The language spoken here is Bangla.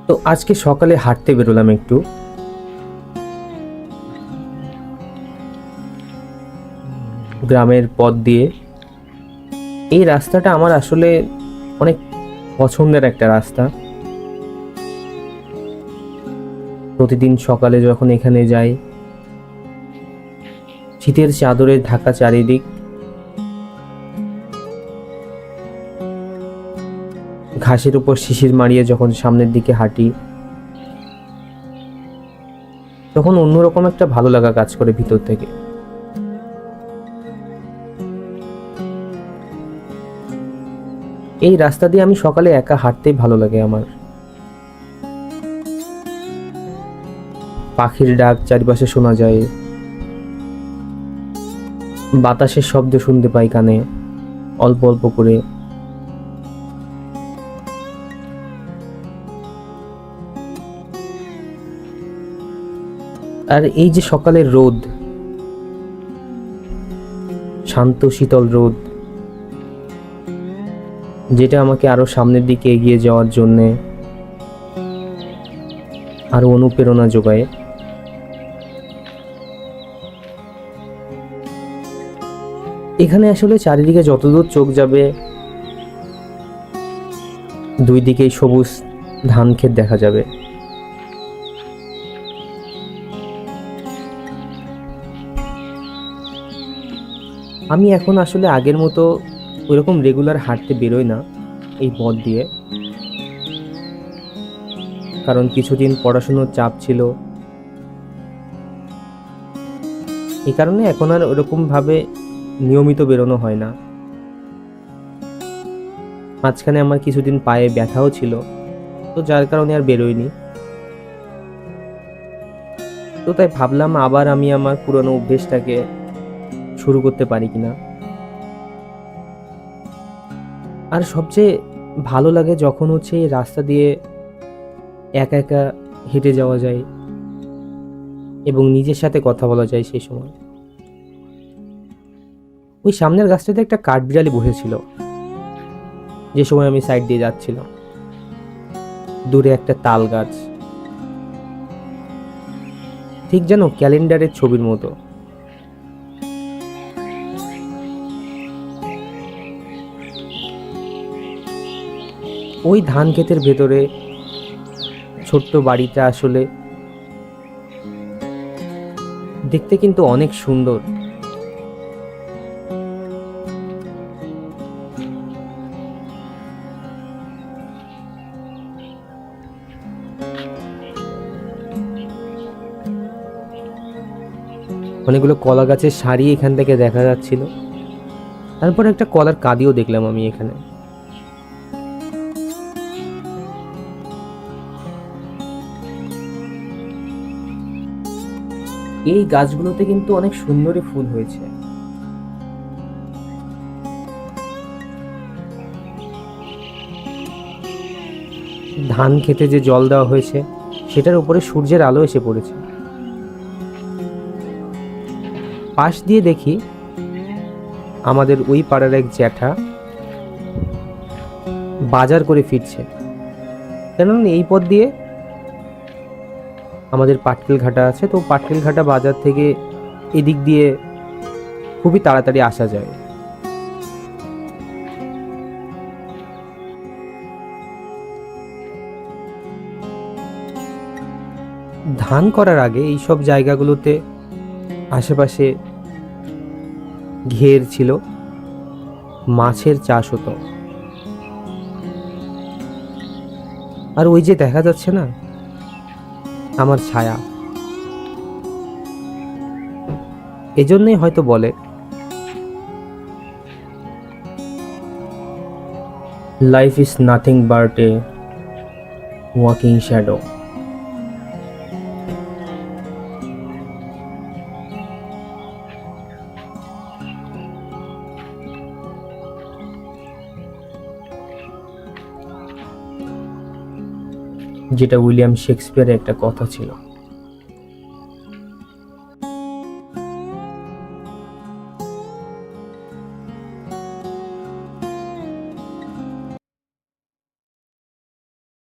তো আজকে সকালে হাঁটতে বেরোলাম একটু। গ্রামের পথ দিয়ে। এই রাস্তাটা আমার আসলে অনেক পছন্দের একটা রাস্তা। প্রতিদিন সকালে যখন এখানে যাই, শীতের চাদরে ঢাকা চারিদিক, ঘাসের উপর শিশির মারিয়ে যখন সামনের দিকে হাঁটি, তখন অন্যরকম একটা ভালো লাগা কাজ করে ভিতর থেকে। এই রাস্তা দিয়ে আমি সকালে একা হাঁটতেই ভালো লাগে আমার। পাখির ডাক চারিপাশে শোনা যায়, বাতাসের শব্দ শুনতে পাই কানে অল্প অল্প করে। আর এই যে সকালের রোদ, শান্ত শীতল রোদ, যেটা আমাকে আরো সামনের দিকে এগিয়ে যাওয়ার জন্যে আরো অনুপ্রেরণা যোগায়। এখানে আসলে চারিদিকে যতদূর চোখ যাবে, দুই দিকেই সবুজ ধান ক্ষেত দেখা যাবে। আমি এখন আসলে আগের মতো ওইরকম রেগুলার হাঁটতে বেরোই না এই পথ দিয়ে, কারণ কিছুদিন পড়াশুনোর চাপ ছিল। এই কারণে এখন আর ওরকম ভাবে নিয়মিত বেরোনো হয় না। মাঝখানে আমার কিছুদিন পায়ে ব্যথাও ছিল, তো যার কারণে আর বেরোইনি। তো তাই ভাবলাম আবার আমি আমার পুরনো অভ্যেসটাকে শুরু করতে পারি কিনা। আর সবচেয়ে ভালো লাগে যখন হচ্ছে এই রাস্তা দিয়ে একা একা হেঁটে যাওয়া যায় এবং নিজের সাথে কথা বলা যায়। সেই সময় ওই সামনের গাছটাতে একটা কাঠবিড়ালি বসেছিল যে সময় আমি সাইড দিয়ে যাচ্ছিলাম। দূরে একটা তাল গাছ, ঠিক যেন ক্যালেন্ডারের ছবির মতো। ওই ধান ক্ষেতের ভেতরে ছোট্ট বাড়িটা আসলে দেখতে কিন্তু অনেক সুন্দর। অনেকগুলো কলা গাছের সারি এখান থেকে দেখা যাচ্ছিল। তারপর একটা কলার কাঁদিও দেখলাম আমি এখানে। এই গাছগুলোতে কিন্তু অনেক সুন্দরী ফুল হয়েছে। ধান খেতে যে জল দেওয়া হয়েছে সেটার উপরে সূর্যের আলো এসে পড়েছে। পাশ দিয়ে দেখি আমাদের ওই পাড়ার এক জ্যাঠা বাজার করে ফিরছে। কেননা এই পথ দিয়ে আমাদের পাটকেল ঘাটা আছে, তো পাটকেল ঘাটা বাজার থেকে এদিক দিয়ে খুবই তাড়াতাড়ি আসা যায়। ধান করার আগে এই সব জায়গাগুলোতে আশেপাশে ঘের ছিল, মাছের চাষ হতো। আর ওই যে দেখা যাচ্ছে না আমার ছায়া, এজন্যই হয়তো বলে life is nothing but A walking shadow. যেটা উইলিয়াম শেক্সপিয়ারের একটা কথা ছিল।